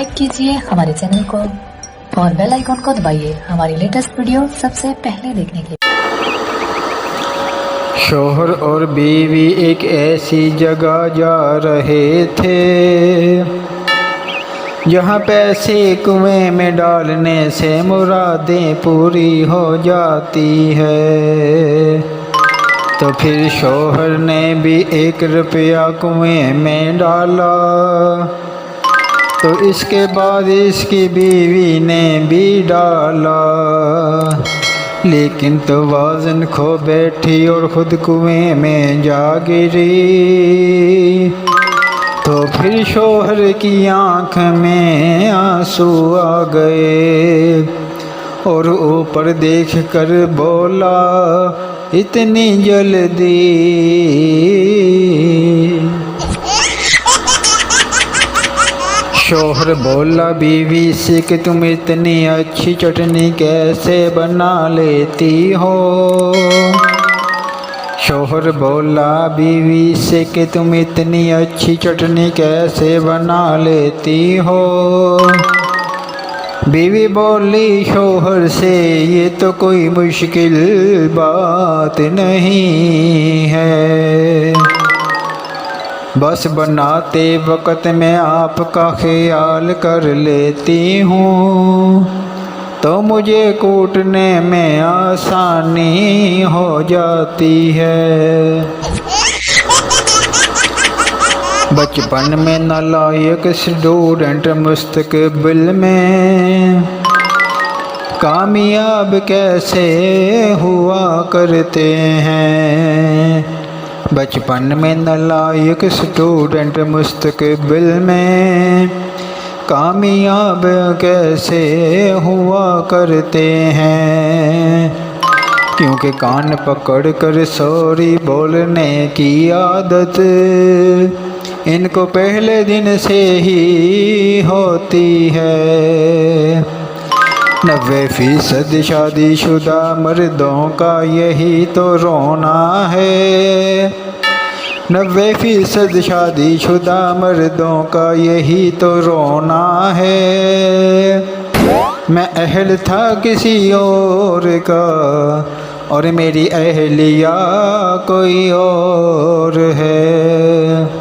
Subscribe कीजिए हमारे channel को और बेल आइकन को दबाइए हमारी लेटेस्ट वीडियो सबसे पहले देखने के लिए। शौहर और बीवी एक ऐसी जगह जा रहे थे जहाँ पैसे कुएं में डालने से मुरादें पूरी हो जाती है। तो फिर शौहर ने भी 1 रुपया कुएं में डाला, तो इसके बाद इसकी बीवी ने भी डाला, लेकिन तवाज़ुन खो बैठी और ख़ुद कुएं में जा गिरी। तो फिर शौहर की आँख में आंसू आ गए और ऊपर देख कर बोला, इतनी जल्दी। शौहर बोला बीवी से कि तुम इतनी अच्छी चटनी कैसे बना लेती हो। शौहर बोला बीवी से कि तुम इतनी अच्छी चटनी कैसे बना लेती हो। बीवी बोली शौहर से, ये तो कोई मुश्किल बात नहीं है, बस बनाते वक़्त मैं आपका ख्याल कर लेती हूँ, तो मुझे कूटने में आसानी हो जाती है। बचपन में नालायक स्टूडेंट मुस्तकबिल में कामयाब कैसे हुआ करते हैं। बचपन में नालायक स्टूडेंट मुस्तकबिल में कामयाब कैसे हुआ करते हैं, क्योंकि कान पकड़ कर सॉरी बोलने की आदत इनको पहले दिन से ही होती है। 90% शादीशुदा मर्दों का यही तो रोना है। 90% शादीशुदा मर्दों का यही तो रोना है। मैं अहल था किसी और का और मेरी अहलिया कोई और है।